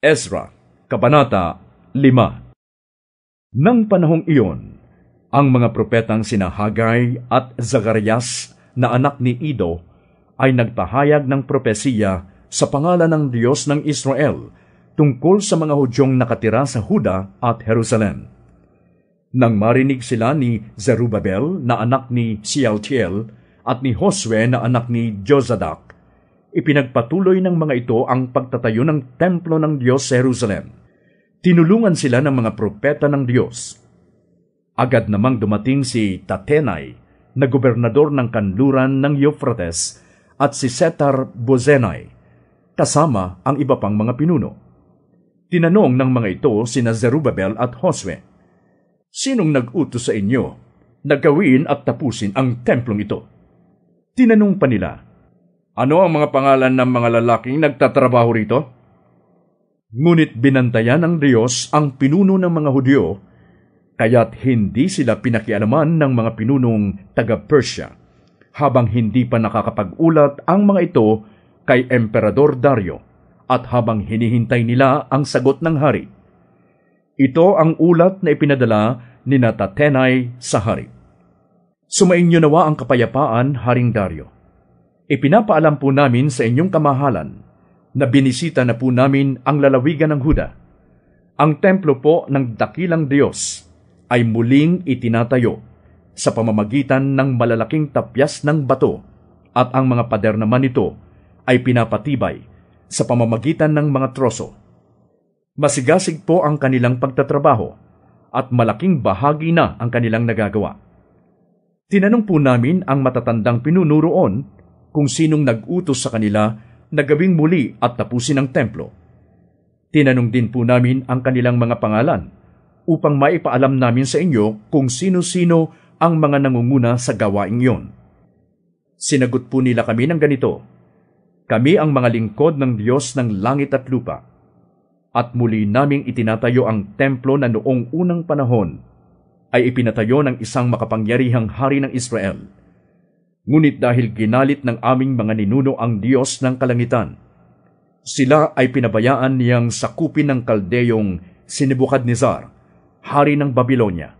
Ezra, Kabanata 5. Nang panahong iyon, ang mga propetang sina Hagay at Zacarias na anak ni Ido ay nagpahayag ng propesiya sa pangalan ng Diyos ng Israel tungkol sa mga Hudyong nakatira sa Huda at Jerusalem. Nang marinig sila ni Zerubbabel na anak ni Shealtiel at ni Josue na anak ni Jozadak, ipinagpatuloy ng mga ito ang pagtatayo ng templo ng Diyos sa Jerusalem. Tinulungan sila ng mga propeta ng Diyos. Agad namang dumating si Tatenai, na gobernador ng kanluran ng Euphrates, at si Setar-Bozenai, kasama ang iba pang mga pinuno. Tinanong ng mga ito sina Zerubbabel at Josue, "Sinong nag-utos sa inyo na gawin at tapusin ang templong ito?" Tinanong pa nila, "Ano ang mga pangalan ng mga lalaking nagtatrabaho rito?" Ngunit binantayan ng Diyos ang pinuno ng mga Hudyo, kaya't hindi sila pinakialaman ng mga pinunong taga-Persia, habang hindi pa nakakapag-ulat ang mga ito kay Emperador Dario, at habang hinihintay nila ang sagot ng hari. Ito ang ulat na ipinadala ni Tatenai sa hari. "Sumainyo nawa ang kapayapaan, Haring Dario. Ipinapaalam po namin sa inyong kamahalan na binisita na po namin ang lalawigan ng Huda. Ang templo po ng dakilang Diyos ay muling itinatayo sa pamamagitan ng malalaking tapyas ng bato, at ang mga pader naman nito ay pinapatibay sa pamamagitan ng mga troso. Masigasig po ang kanilang pagtatrabaho at malaking bahagi na ang kanilang nagagawa. Tinanong po namin ang matatandang pinuno roon kung sinong nag-utos sa kanila na gawing muli at tapusin ang templo. Tinanong din po namin ang kanilang mga pangalan upang maipaalam namin sa inyo kung sino-sino ang mga nangunguna sa gawaing iyon. Sinagot po nila kami ng ganito, "Kami ang mga lingkod ng Diyos ng langit at lupa, at muli naming itinatayo ang templo na noong unang panahon ay ipinatayo ng isang makapangyarihang hari ng Israel. Ngunit dahil ginalit ng aming mga ninuno ang Diyos ng kalangitan, sila ay pinabayaan niyang sakupin ng Kaldeyong si Nebukadnezar, hari ng Babylonia.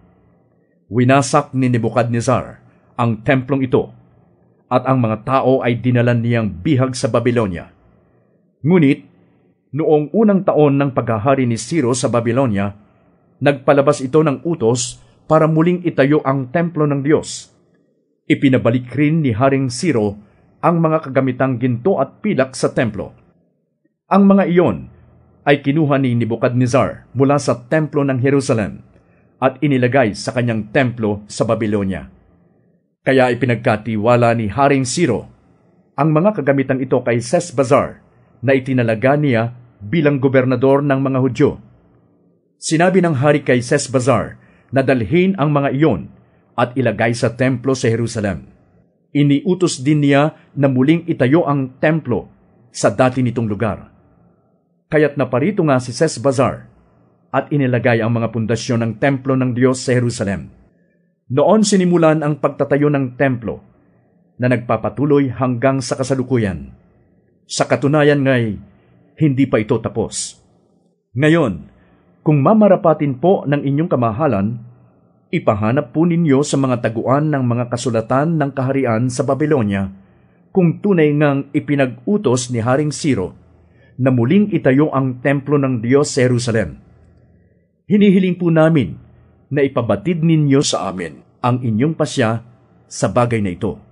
Winasak ni Nebukadnezar ang templong ito, at ang mga tao ay dinalan niyang bihag sa Babylonia. Ngunit, noong unang taon ng paghahari ni Ciro sa Babylonia, nagpalabas ito ng utos para muling itayo ang templo ng Diyos. Ipinabalik rin ni Haring Ciro ang mga kagamitang ginto at pilak sa templo. Ang mga iyon ay kinuha ni Nebukadnezar mula sa templo ng Jerusalem at inilagay sa kanyang templo sa Babylonia. Kaya ipinagkatiwala ni Haring Ciro ang mga kagamitang ito kay Sesbazar, na itinalaga niya bilang gobernador ng mga Hudyo. Sinabi ng hari kay Sesbazar na dalhin ang mga iyon at ilagay sa templo sa Jerusalem. Iniutos din niya na muling itayo ang templo sa dati nitong lugar. Kaya't naparito nga si Sesbazar at inilagay ang mga pundasyon ng templo ng Diyos sa Jerusalem. Noon sinimulan ang pagtatayo ng templo na nagpapatuloy hanggang sa kasalukuyan. Sa katunayan nga'y hindi pa ito tapos. Ngayon, kung mamarapatin po ng inyong kamahalan, ipahanap po ninyo sa mga taguan ng mga kasulatan ng kaharian sa Babylonia kung tunay ngang ipinag-utos ni Haring Ciro na muling itayo ang templo ng Diyos sa Jerusalem. Hinihiling po namin na ipabatid ninyo sa amin ang inyong pasya sa bagay na ito."